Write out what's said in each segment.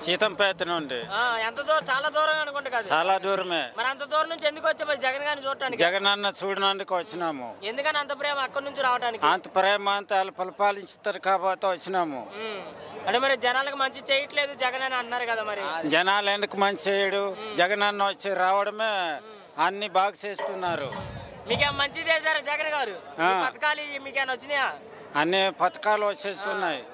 సీతంపేట నుండి. ఎంత దూరం? చాలా దూరం అనుకుంటా కదా. చాలా దూరమే. మరి అంత దూరం నుంచి ఎందుకు వచ్చా జగన్ గారిని చూడటానికి? జగన్ అన్న చూడడానికి వచ్చినాము. ఎందుకని అంత ప్రేమ అక్కడి నుంచి రావడానికి? అంత ప్రేమ అంత వాళ్ళు పరిపాలిస్తారు కాబట్టి వచ్చినాము. అంటే మరి జనాలకు మంచి చేయట్లేదు జగన్ అని అన్నారు కదా. మరి జనాలు ఎందుకు మంచి చేయడు? జగన్ అన్న వచ్చి రావడమే అన్ని బాగా చేస్తున్నారు. మీకేం మంచి చేశారు జగన్ గారు? పథకాలు మీకేమైనా వచ్చినాయా? అన్ని పథకాలు వచ్చేస్తున్నాయి.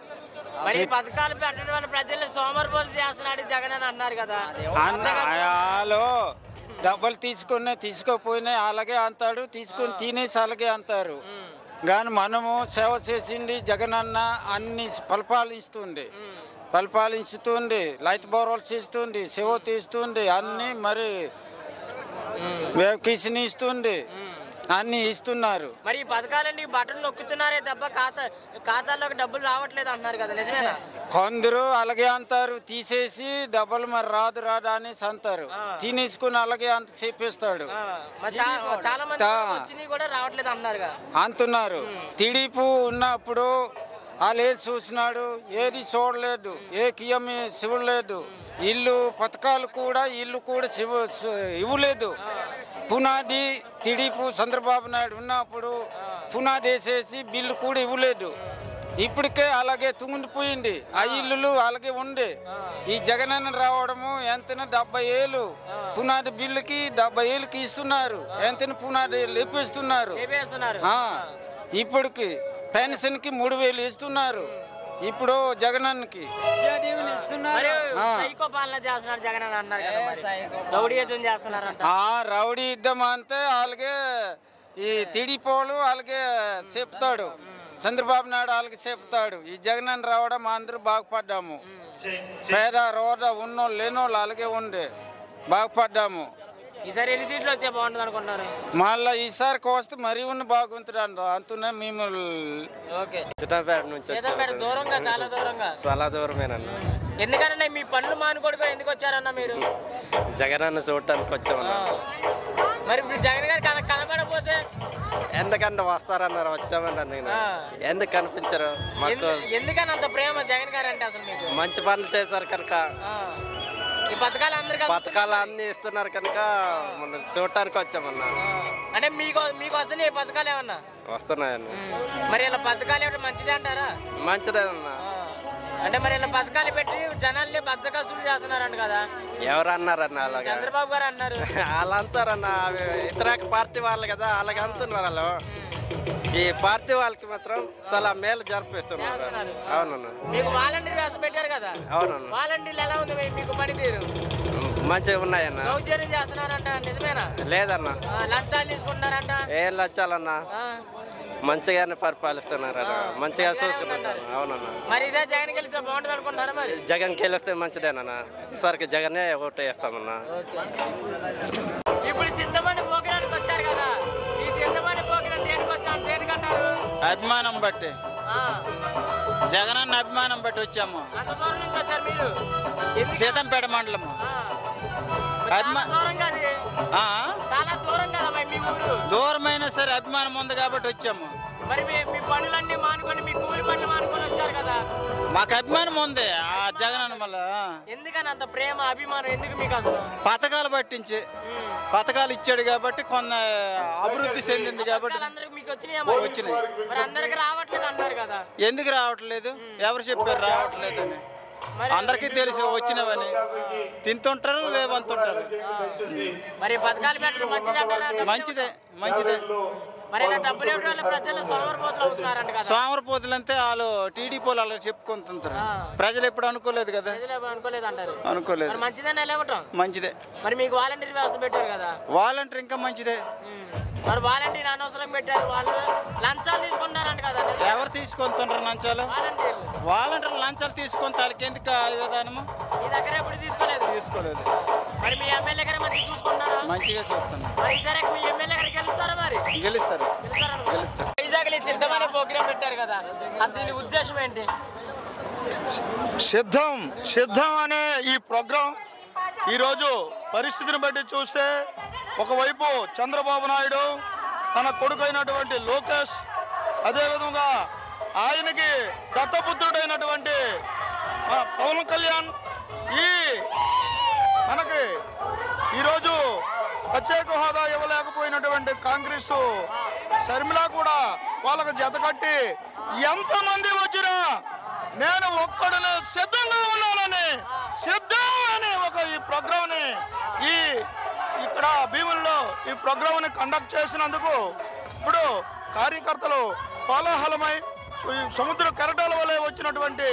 మరి పథకాలు పెట్టడం వల్ల ప్రజలు సోమరిపోతు చేస్తున్నాడు జగన్ అని అన్నారు కదా. వాళ్ళు డబ్బులు తీసుకోపోయినా అలాగే అంటాడు, తీసుకుని తినేసి అలాగే అంటారు. కానీ మనము సేవ చేసింది జగన్ అన్న అన్ని పరిపాలించుతుంది, లైట్ బోర్వెల్ చేస్తుంది, సేవ తీస్తుంది, అన్ని మరి కిసిని ఇస్తుంది, అన్ని ఇస్తున్నారు. మరి ఈ పథకాలన్నీ బటన్ నొక్కుతున్నారే తప్ప ఖాతాల్లోకి డబ్బులు రావట్లేదు అంటున్నారు కదా, నిజమేనా? కొందరు అలాగే అంటారు, తీసేసి డబ్బులు మరి రాదు అనేసి అంటారు, తినేసుకుని అలాగే అంత చేపిస్తాడు. చాలా మంది వచ్చినాయి కూడా రావట్లేదు అన్నారు అంటున్నారు. టీడీపీ ఉన్నప్పుడు వాళ్ళు ఏది చూసినాడు? ఏది చూడలేదు, ఏ కియమి ఇవ్వలేదు. ఇల్లు పథకాలు కూడా ఇవ్వలేదు. పునాది టీడీపీ చంద్రబాబు నాయుడు ఉన్నప్పుడు పునాది వేసేసి బిల్లు కూడా ఇవ్వలేదు. ఇప్పటికే అలాగే తుంగిపోయింది. ఆ ఇల్లులు అలాగే ఉండే. ఈ జగనన్న రావడము ఎంతన 70,000 పునాది బిల్లుకి 70,000కి ఇస్తున్నారు. ఎంతన పునాది లేపేస్తున్నారు. ఇప్పటికి పెన్షన్ కి 3,000 ఇస్తున్నారు. ఇప్పుడు జగనన్నకి రౌడీ యుద్ధం అంతే అలాగే ఈ టీడీపీ అలాగే చెప్తాడు. చంద్రబాబు నాయుడు వాళ్ళకి చెప్తాడు. ఈ జగనన్న రావడం అందరూ బాగుపడ్డాము. పేద రోడ ఉన్నోళ్ళు లేనోళ్ళు అలాగే ఉండే బాగుపడ్డాము. ఈసారి ఎన్ని సీట్లు వచ్చే బాగుంటుంది అనుకుంటున్నారు? మళ్ళీ ఈసారికి వస్తే మరీ బాగుంటుంది అంటున్నా మేము. చాలా దూరమేనన్న. ఎందుకన్నా మీ పనులు మానుకోడుకో ఎందుకు వచ్చారన్న మీరు? జగన్ అన్న చూడటానికి వచ్చామన్నా. మరి ఇప్పుడు జగన్ గారు కనబడపోతే ఎందుకంటే వస్తారన్నారు, వచ్చామన్నారు. ఎందుకు కనిపించరు మాకు? ఎందుకని అంత ప్రేమ జగన్ గారు అంటే? అసలు మీకు మంచి పనులు చేశారు కనుక, ఈ పథకాలు అన్ని ఇస్తున్నారు కనుక చూడటానికి వచ్చామన్నా. అంటే మీకు వస్తున్నాయి ఈ పథకాలు ఏమన్నా? వస్తున్నాయన్న. మరి ఇలా పథకాలు ఏమిటి మంచిదే అంటారా? మంచిదేనన్నా. అంటే మరి ఇలా పథకాలు పెట్టి జనాల్ని బద్దకస్తులు చేస్తున్నారంట కదా. ఎవరు అన్నారన్న? అలాగే చంద్రబాబు గారు అన్నారు. వాళ్ళు అంటారన్న, వ్యతిరేక పార్టీ వాళ్ళు కదా, అలాగే అంటున్నారు వాళ్ళు. ఈ పార్టీ వాళ్ళకి మాత్రం చాలా మేలు జరిపిస్తున్నారు. అవునన్నా. మీకు వాలంటీర్ వ్యవస్థ పెట్టారు కదా. అవునన్నా. వాలంటీర్లు ఎలా ఉంది మీకు పనితీరు? మంచిగా ఉన్నాయన్న. సౌకర్యం చేస్తున్నారంట, నిజమేనా? లేదన్న. లంచాలు తీసుకుంటారంట. ఏం లంచాలన్నా? మంచిగానే పరిపాలిస్తున్నారు, మంచిగా చూసుకుంటున్నారు. అవునన్నా. మరి జగన్ గెలిస్తే బాగుంటుంది అనుకుంటారా? మరి జగన్ గెలిస్తే మంచిదేనన్నా. ఈసారికి జగనే ఓటు వేస్తామన్నా. ఇప్పుడు సిద్ధమని పోకడానికి వచ్చారు కదా, ఈ సిద్ధమని పోకడానికి దేనికన్నారు? అభిమానం బట్టి, జగనన్న అభిమానం బట్టి వచ్చాము. అంత దూరం నుంచి వచ్చారు మీరు? సీతంపేట మండలము. చాలా దూరం కదా మీ ఊరు. దూరమైనా సరే అభిమానం ఉంది కాబట్టి వచ్చాము. మరి మీ పనులన్నీ మానుకొని, మీ కూలి పనులు మానుకొని వచ్చారు కదా. మాకు అభిమానం ఉంది ఆ జగనన్న వల్ల. ఎందుకని అంత ప్రేమ అభిమానం ఎందుకు మీకు? అసలు పథకాలు పట్టించి పథకాలు ఇచ్చాడు కాబట్టి కొంత అభివృద్ధి చెందింది కాబట్టి మీకు వచ్చినాయి. మరి అందరికి రావట్లేదు అంటారు కదా. ఎందుకు రావట్లేదు? ఎవరు చెప్పారు రావట్లేదు అని? అందరికీ తెలుసు వచ్చినవని. తింటుంటారు, లేవంతుంటారు. మరి పథకాలు పెట్టడం మంచిదే. సోమరపోతులు అంతే వాళ్ళు టీడీపీ వాళ్ళు చెప్పుకుంటుంటారు. ప్రజలు ఎప్పుడు అనుకోలేదు కదా. అనుకోలేదు. మంచిదే. మరి మీకు వాలంటీర్ వ్యవస్థ పెట్టారు కదా. వాలంటీర్ ఇంకా మంచిదే. మరి వాలంటీర్ అనవసరం పెట్టారు. వాళ్ళు లంచాలు తీసుకుంటారంట కదా. ఎవరు తీసుకుంటుంటారు లంచాలు? వాలంటీర్లు లంచాలు తీసుకొని వాళ్ళకి ఎందుకు విధానము? మీ దగ్గర ఎప్పుడు తీసుకోలేదు. మరి మీ ఎమ్మెల్యే గారు మంచిగా చూసుకుంటారా? మంచిగా చూస్తాను. మీ ఎమ్మెల్యే గారు గెలుస్తారా? మరి గెలుస్తారు. వైజాగ్లో సిద్ధమనే ప్రోగ్రాం పెట్టారు కదా, దీని ఉద్దేశం ఏంటి? సిద్ధం అనే ఈ ప్రోగ్రాం ఈరోజు పరిస్థితిని బట్టి చూస్తే ఒకవైపు చంద్రబాబు నాయుడు తన కొడుకైనటువంటి లోకేష్, అదేవిధంగా ఆయనకి దత్తపుత్రుడైనటువంటి పవన్ కళ్యాణ్ మనకి ఈరోజు ప్రత్యేక హోదా ఇవ్వలేకపోయినటువంటి కాంగ్రెస్ షర్మిల కూడా వాళ్ళకు జతకట్టి ఎంతమంది వచ్చినా నేను ఒక్కడనే సిద్ధంగా ఉన్నానని ఒక ఈ ప్రోగ్రామ్ని ఇక్కడ భీముల్లో ఈ ప్రోగ్రామ్ని కండక్ట్ చేసినందుకు ఇప్పుడు కార్యకర్తలు కోలాహలమై సముద్ర కెరటాల వలె వచ్చినటువంటి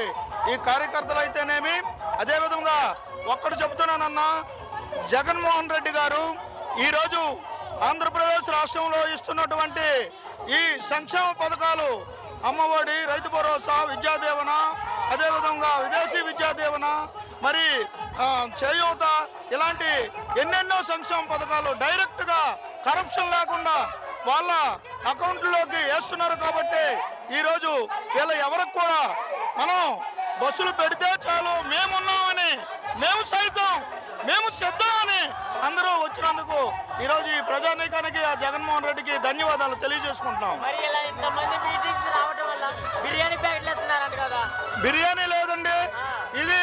ఈ కార్యకర్తలు అయితేనేమి, అదేవిధంగా ఒక్కడు చెబుతున్నానన్నా, జగన్మోహన్ రెడ్డి గారు ఈరోజు ఆంధ్రప్రదేశ్ రాష్ట్రంలో ఇస్తున్నటువంటి ఈ సంక్షేమ పథకాలు అమ్మఒడి, రైతు భరోసా, విద్యాదీవెన, అదేవిధంగా విదేశీ విద్యాదీవెన, మరి చేయూత, ఇలాంటి ఎన్నెన్నో సంక్షేమ పథకాలు డైరెక్ట్గా కరప్షన్ లేకుండా వాళ్ళ అకౌంట్లోకి వేస్తున్నారు. కాబట్టి ఈరోజు వీళ్ళ ఎవరికి కూడా మనం బస్సులు పెడితే చాలు మేమున్నామని, మేము సిద్ధమని అందరూ వచ్చినందుకు ఈరోజు ఈ ప్రజానీకానికి ఆ జగన్మోహన్ రెడ్డికి ధన్యవాదాలు తెలియజేసుకుంటున్నాం. బిర్యానీ లేదండి, ఇది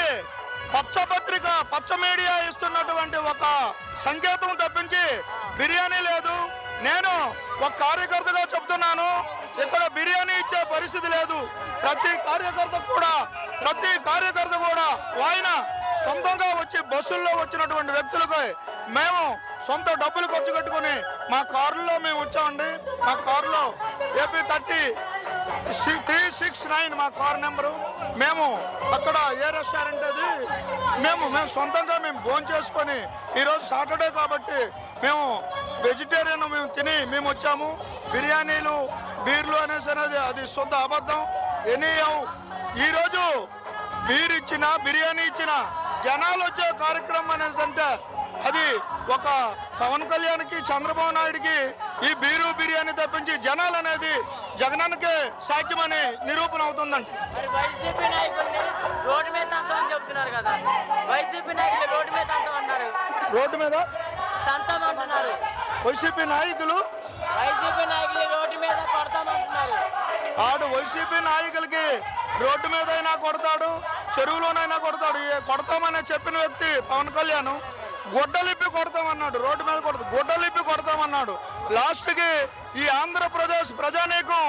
పచ్చపత్రిక, పచ్చ మీడియా ఇస్తున్నటువంటి ఒక సంకేతం తప్పించి బిర్యానీ లేదు. నేను ఒక కార్యకర్తగా చెప్తున్నాను, ఇక్కడ బిర్యానీ ఇచ్చే పరిస్థితి లేదు. ప్రతి కార్యకర్త కూడా ఆయన సొంతంగా వచ్చి బస్సుల్లో వచ్చినటువంటి వ్యక్తులకు మేము సొంత డబ్బులు ఖర్చు కట్టుకుని మా కారులో మేము వచ్చామండి. మా కారులో AP 369 మా కారు నెంబరు. మేము అక్కడ ఏ రెస్టారెంట్ అది మేము సొంతంగా భోజనం చేసుకొని, ఈరోజు సాటర్డే కాబట్టి మేము వెజిటేరియన్ తిని మేము వచ్చాము. బిర్యానీలు, బీర్లు అనేది అది శుద్ధ అబద్ధం. ఈరోజు బీర్ ఇచ్చినా, బిర్యానీ ఇచ్చినా జనాలు వచ్చే కార్యక్రమం అనేసి అంటే అది ఒక పవన్ కళ్యాణ్కి, చంద్రబాబు నాయుడికి ఈ బీరు, బిర్యానీ తప్పించి జనాలు అనేది జగనానికి సాధ్యమని నిరూపణ అవుతుందండి. వైసీపీ నాయకుల్ని రోడ్డు మీద తంతామని చెప్తున్నారు కదా, వైసీపీ నాయకులు రోడ్డు మీద తంతామన్నారు. రోడ్డు మీద తంతామంటున్నారు వైసీపీ నాయకులు రోడ్డు మీద కొడతామంటున్నారు. ఆడు వైసీపీ నాయకులకి రోడ్డు మీద అయినా కొడతాడు, చెరువులోనైనా కొడతాడు. కొడతామని చెప్పిన వ్యక్తి పవన్ కళ్యాణ్ గుడ్డలిప్పి కొడతామన్నాడు, రోడ్డు మీద గుడ్డలిప్పి కొడతామన్నాడు. లాస్ట్కి ఈ ఆంధ్రప్రదేశ్ ప్రజానీకం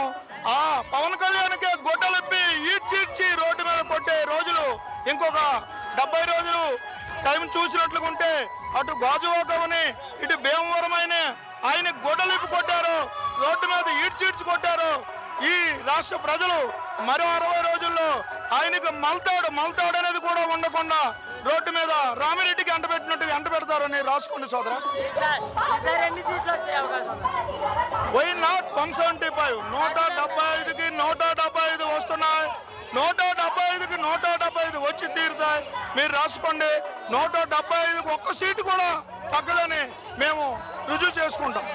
ఆ పవన్ కళ్యాణ్కి గుడ్డలిప్పి ఈడ్చి రోడ్డు మీద కొట్టే రోజులు ఇంకొక 70 రోజులు టైం చూసినట్లుకుంటే అటు గాజువాకమని, ఇటు భీమవరమైన ఆయన గొడ్డలిప్పి కొట్టారు, రోడ్డు మీద ఈడ్చి కొట్టారు. ఈ రాష్ట్ర ప్రజలు మరో 60 రోజుల్లో ఆయనకు మల్తాడు అనేది కూడా ఉండకుండా రోడ్డు మీద రామిరెడ్డికి అంటపెట్టినట్టుగా అంటపెడతారని రాసుకోండి సోదరా. Why not 175? 175కి 175 వస్తున్నాయి, 175కి 175 వచ్చి తీరుతాయి. మీరు రాసుకోండి. 175కి ఒక్క సీటు కూడా తగ్గదని మేము రుజువు చేసుకుంటాం.